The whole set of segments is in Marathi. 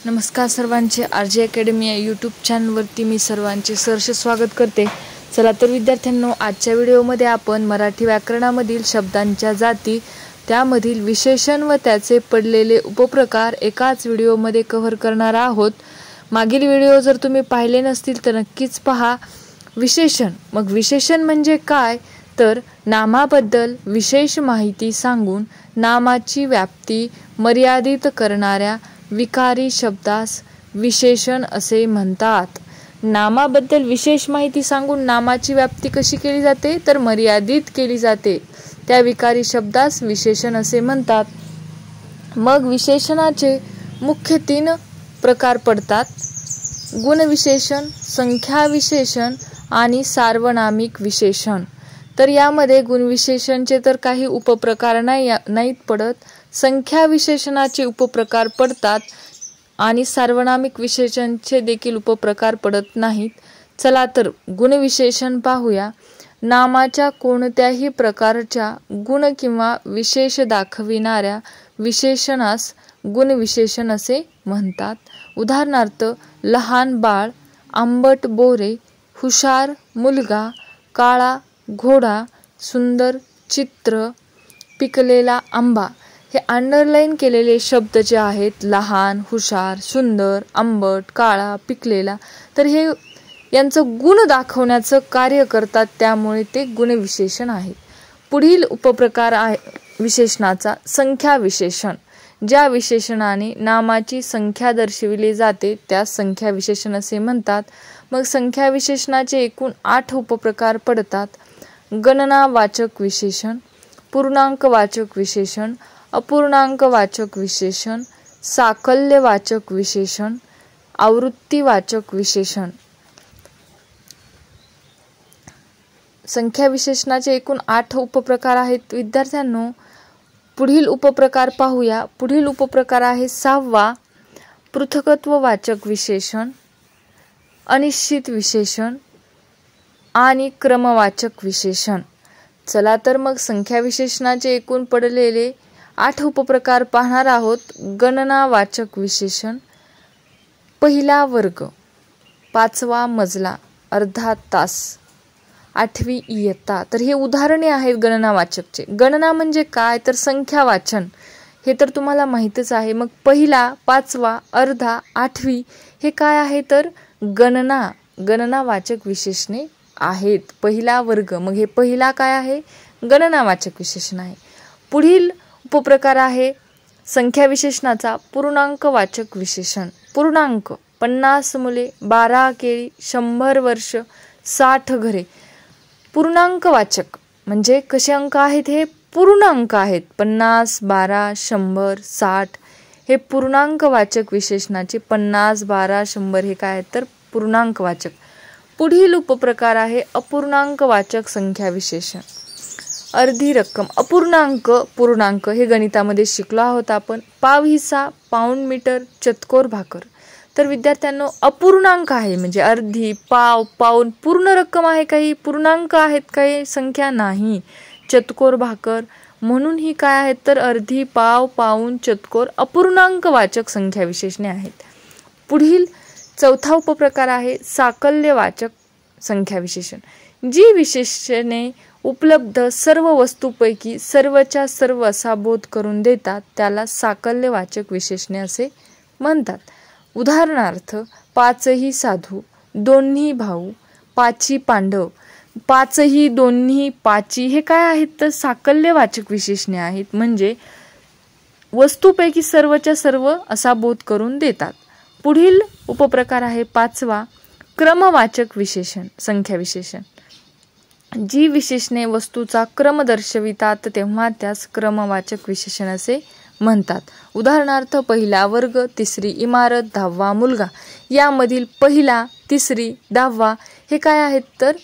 नमस्कार सर्वांचे RJ अकॅडमी या यूट्यूब चॅनलवरती मी सर्वांचे सहर्ष स्वागत करते। चला तर विद्यार्थ्यांनो, आजच्या व्हिडिओमध्ये आपण मराठी व्याकरणामधील शब्दांच्या जाती, त्यामधील विशेषण व त्याचे पडलेले उपप्रकार एकाच व्हिडिओमध्ये कव्हर करणार आहोत। मागील व्हिडिओ जर तुम्ही पाहिले नसतील तर नक्कीच पहा। विशेषण, मग विशेषण म्हणजे काय तर नामाबद्दल विशेष माहिती सांगून नामाची व्याप्ती मर्यादित करणाऱ्या विकारी शब्दास विशेषण असे म्हणतात। नामाबद्दल विशेष माहिती सांगून नामाची व्याप्ती कशी केली जाते तर मर्यादित केली जाते, त्या विकारी शब्दास विशेषण असे म्हणतात। मग विशेषणाचे मुख्य 3 प्रकार पडतात: गुणविशेषण, संख्या विशेषण आणि सार्वनामिक विशेषण। तर यामध्ये गुणविशेषणचे तर काही उपप्रकार नाहीत पडत, संख्या विशेषणाचे उपप्रकार पडतात आणि सार्वनामिक विशेषणचे देखील उपप्रकार पडत नाहीत। चला तर गुणविशेषण पाहूया। नामाच्या कोणत्याही प्रकारच्या गुण किंवा विशेष दाखविणाऱ्या विशेषणास गुणविशेषण असे म्हणतात। उदाहरणार्थ, लहान बाळ, आंबट बोरे, हुशार मुलगा, काळा घोडा, सुंदर चित्र, पिकलेला आंबा। हे अंडरलाईन केलेले शब्द जे आहेत, लहान, हुशार, सुंदर, आंबट, काळा, पिकलेला, तर हे यांचं गुण दाखवण्याचं कार्य करतात, त्यामुळे ते गुणविशेषण आहेत। पुढील उपप्रकार आहे विशेषणाचा संख्या विशेषण। ज्या विशेषणाने नामाची संख्या दर्शविली जाते त्यास संख्या विशेषण असे म्हणतात। मग संख्या विशेषणाचे एकूण 8 उपप्रकार पडतात: गणनावाचक विशेषण, पूर्णांकवाचक विशेषण, अपूर्णांकवाचक विशेषण, साकल्यवाचक विशेषण, आवृत्तीवाचक विशेषण। संख्या विशेषणाचे एकूण 8 उपप्रकार आहेत विद्यार्थ्यांनो। पुढील उपप्रकार पाहूया। पुढील उपप्रकार आहे 6वा, पृथकत्ववाचक विशेषण, अनिश्चित विशेषण आणि क्रमवाचक विशेषण। चला तर मग संख्या विशेषणाचे एकूण पडलेले 8 उपप्रकार पाहणार आहोत। गणनावाचक विशेषण, पहिला वर्ग, 5वा मजला, अर्धा तास, 8वी इयत्ता। तर हे उदाहरणे आहेत गणनावाचकचे। गणना म्हणजे काय तर संख्या वाचन, हे तर तुम्हाला माहितच आहे। मग पहिला, 5वा, अर्धा, 8वी हे काय आहे तर गणनावाचक विशेषणे आहेत। पहिला वर्ग, मग हे पहिला काय आहे गणनावाचक विशेषण आहे। पुढील उपप्रकार आहे संख्या विशेषणाचा पूर्णांकवाचक विशेषण। पूर्णांक, 50 मुले, 12 केळी, 100 वर्ष, 60 घरे। पूर्णांकवाचक म्हणजे कसे अंक आहेत, हे पूर्ण अंक आहेत। 50, 12, 100, 60 हे पूर्णांकवाचक विशेषणाचे 50, 12, 100 हे काय आहेत तर पूर्णांकवाचक। पुढील उपप्रकार आहे अपूर्णांकवाचक संख्या विशेषण। अर्धी रक्कम, अपूर्णांक, पूर्णांक हे गणितामध्ये शिकलो आहोत आपण। पाव हिस्सा, पाऊण मीटर, चतकोर भाकर। तर विद्यार्थ्यांनो, अपूर्णांक आहे म्हणजे अर्धी, पाव, पाऊण, पूर्ण रक्कम आहे काही, पूर्णांक आहेत काही संख्या नाही, चतकोर भाकर, म्हणून ही काय आहेत तर अर्धी, पाव, पाऊण, चतकोर अपूर्णांकवाचक संख्या विशेषणे आहेत। पुढील 4था उपप्रकार आहे साकल्यवाचक संख्या विशेषण। जी विशेषणे उपलब्ध सर्व वस्तूपैकी सर्वच्या सर्व असा बोध करून देतात त्याला साकल्यवाचक विशेषणे असे म्हणतात। उदाहरणार्थ, 5ही साधू, दोन्ही भाऊ, 5 पांडव, 5ही, दोन्ही, 5 हे काय आहेत तर साकल्यवाचक विशेषणे आहेत, म्हणजे वस्तूपैकी सर्वच्या सर्व असा बोध करून देतात। पुढील उपप्रकार आहे 5वा, क्रमवाचक विशेषण संख्या विशेषण। जी विशेषणे वस्तूचा क्रम दर्शवितात तेव्हा त्यास क्रमवाचक विशेषण असे म्हणतात। उदाहरणार्थ, पहिला वर्ग, 3री इमारत, 10वा मुलगा। यामधील पहिला, 3री, 10वा हे काय आहेत तर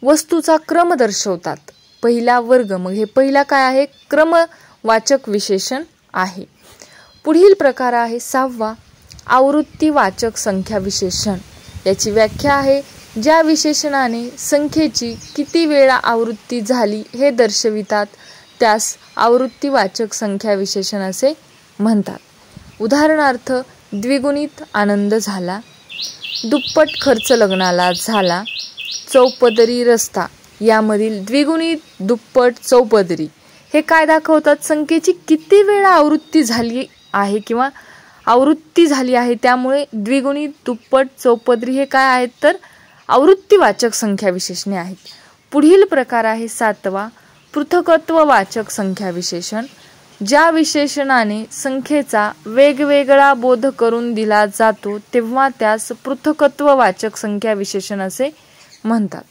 वस्तूचा क्रम दर्शवतात। पहिला वर्ग, मग हे पहिला काय आहे क्रमवाचक विशेषण आहे। पुढील प्रकार आहे 6वा, आवृत्तीवाचक संख्या विशेषण। याची व्याख्या आहे ज्या विशेषणाने संख्येची किती वेळा आवृत्ती झाली हे दर्शवितात त्यास आवृत्तीवाचक संख्या विशेषण असे म्हणतात। उदाहरणार्थ, द्विगुणित आनंद झाला, दुप्पट खर्च लग्नाला झाला, चौपदरी रस्ता यामधील द्विगुणित, दुप्पट, चौपदरी हे काय दाखवतात? संख्येची किती वेळा आवृत्ती झाली आहे किंवा आवृत्ती झाली आहे, त्यामुळे द्विगुणित, दुप्पट, चौपदरी हे काय आहेत? तर आवृत्तीवाचक संख्या विशेषणे आहेत. पुढील प्रकार आहे 7वा, पृथकत्ववाचक संख्या विशेषण. ज्या विशेषणाने संख्येचा वेगवेगळा बोध करून दिला जातो तेव्हा त्यास पृथकत्ववाचक संख्या विशेषण असे म्हणतात.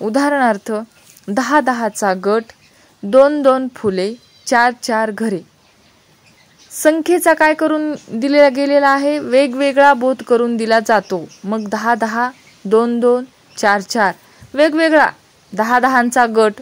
उदाहरणार्थ 10-10चा गट, 2-2 फुले, 4-4 घरे. संख्येचा काय करून दिला गेलेला आहे? वेगवेगळा बोध करून दिला जातो. मग 10-10, 2-2, 4-4 वेगवेगळा 10-10चा गट.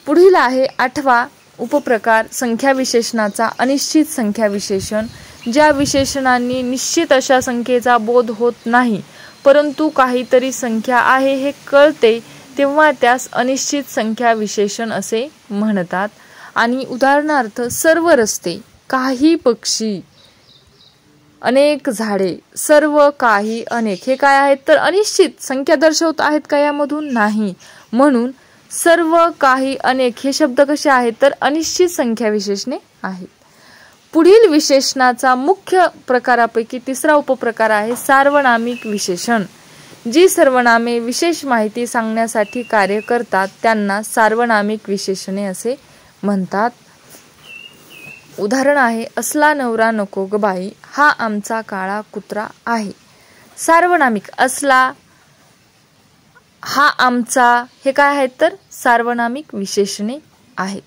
पुढील आहे 8वा उपप्रकार संख्या विशेषणाचा अनिश्चित संख्या विशेषण. ज्या विशेषणांनी निश्चित अशा संख्येचा बोध होत नाही परंतु काहीतरी संख्या आहे हे कळते तेव्हा त्यास अनिश्चित संख्या विशेषण असे म्हणतात. आणि उदाहरणार्थ सर्व रस्ते, काही पक्षी, अनेक झाडे, सर्व, काही, अनेक हे काय आहेत? तर अनिश्चित संख्या दर्शवत आहेत का यामधून? नाही. म्हणून सर्व, काही, अनेक हे शब्द कसे आहेत? तर अनिश्चित संख्या विशेषणे आहेत. पुढील विशेषणाचा मुख्य प्रकारापैकी 3रा उपप्रकार आहे सार्वनामिक विशेषण. जी सर्वनामे विशेष माहिती सांगण्यासाठी कार्य करतात त्यांना सार्वनामिक विशेषणे असे म्हणतात. उदाहरण आहे असला नवरा नको ग बाई, हा आमचा काळा कुत्रा आहे. सार्वनामिक असला, हा आमचा हे काय आहेत? तर सार्वनामिक विशेषणे आहेत.